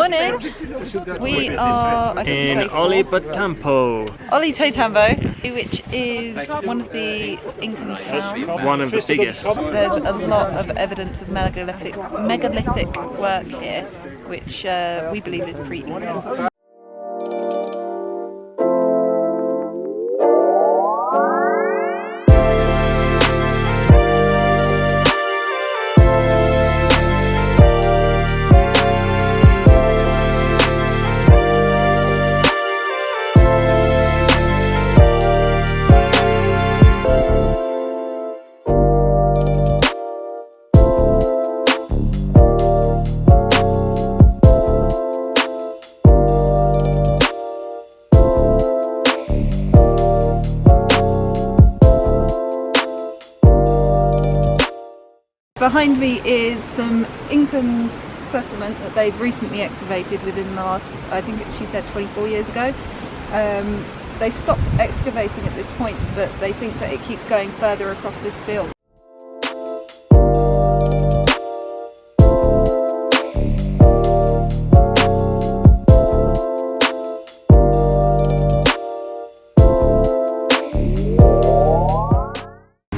Morning! We are in Ollantaytambo. Ollantaytambo, which is one of the Incan towns. One of the biggest. There's a lot of evidence of megalithic work here, which we believe is pre-Incan. Behind me is some Incan settlement that they've recently excavated within the last, I think she said 24 years ago. They stopped excavating at this point, but they think that it keeps going further across this field.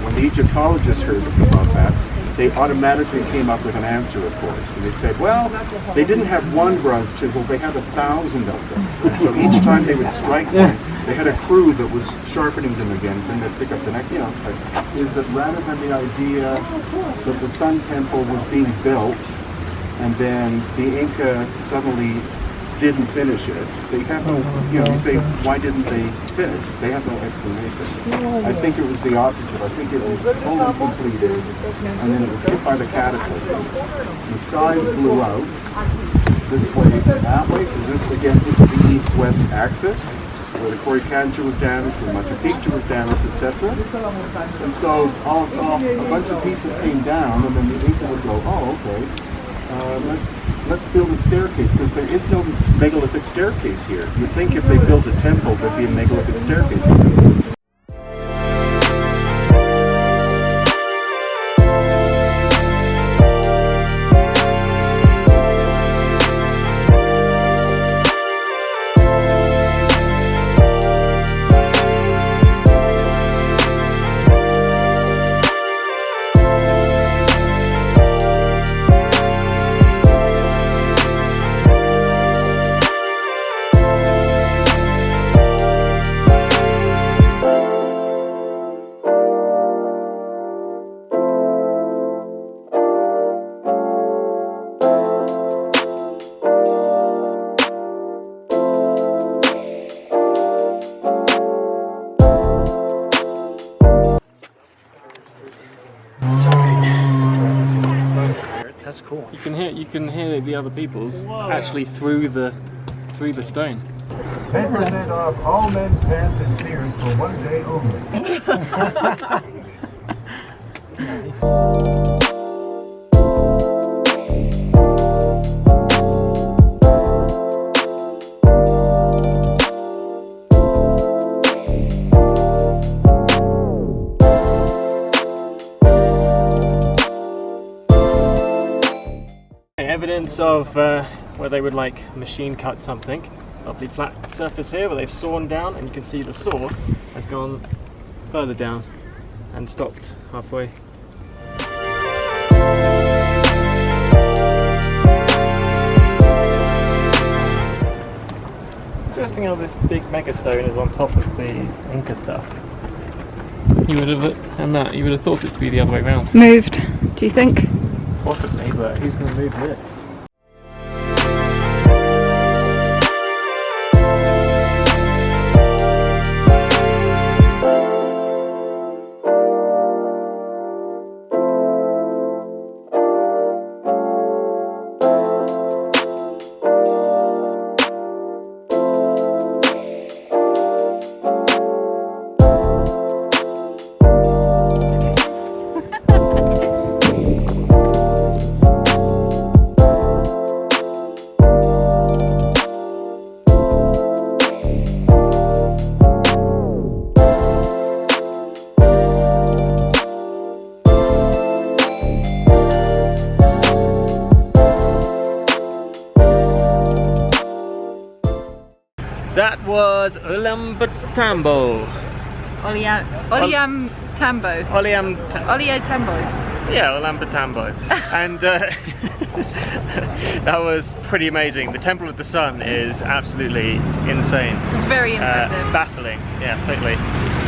When the Egyptologists heard about that, they automatically came up with an answer, of course. And they said, well, they didn't have one bronze chisel, they had 1,000 of them. And so each time they would strike one, they had a crew that was sharpening them again, and they'd pick up the next, is that rather than the idea that the Sun Temple was being built, and then the Inca suddenly didn't finish it, they have no, you say, why didn't they finish? They have no explanation. I think it was the opposite. I think it was fully completed, and then it was hit by the cataclysm. The sides blew out, this way, that way, because this is the east-west axis, where the Coricancha was damaged, where Machu Picchu was damaged, etc. And so a bunch of pieces came down, and then the Inca would go, oh, okay, let's build a staircase, because there is no megalithic staircase here. You'd think if they built a temple, there'd be a megalithic staircase. That's cool. You can hear the other people's actually through the stone. 10% off all men's pants and Sears for 1 day only. Evidence of where they would like machine cut something. Lovely flat surface here where they've sawn down, and you can see the saw has gone further down and stopped halfway. Interesting how this big megastone is on top of the Inca stuff. You would have thought it to be the other way around. Moved, do you think? Possibly, but who's going to move this? was Ollantaytambo. Ollyantambo. Ollyantambo. Yeah, Ollantaytambo. And that was pretty amazing. The Temple of the Sun is absolutely insane. It's very impressive. Baffling, yeah, totally.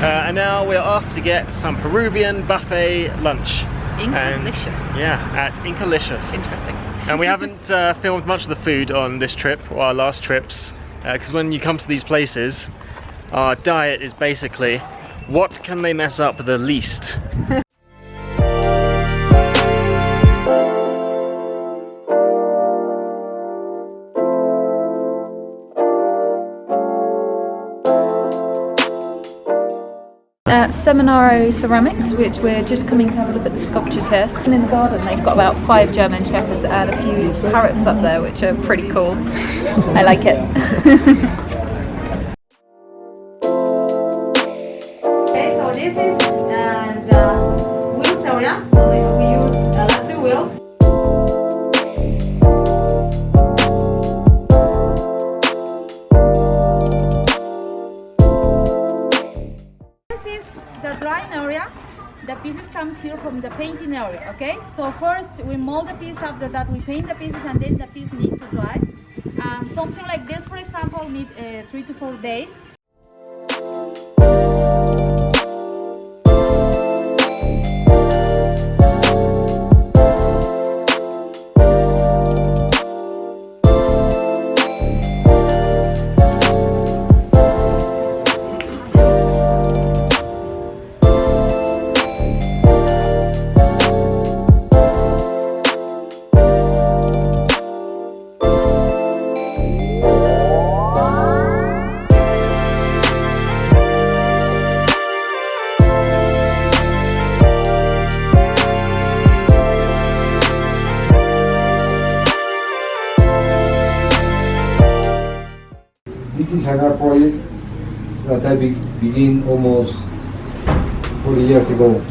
And now we're off to get some Peruvian buffet lunch. Inca-licious. Yeah, at Inca-licious. Interesting. And we haven't filmed much of the food on this trip, or our last trips, because when you come to these places, our diet is basically, what can they mess up the least? At Seminaro Ceramics, which we're just coming to have a look at the sculptures here. And in the garden they've got about 5 German shepherds and a few parrots up there, which are pretty cool. I like it. Okay, so this is the wheels area. So we use electric wheels. The drying area. The pieces comes here from the painting area, okay? So first we mold the piece, after that we paint the pieces, and then the piece need to dry. Something like this, for example, need 3 to 4 days. This is an art project that I began almost 40 years ago.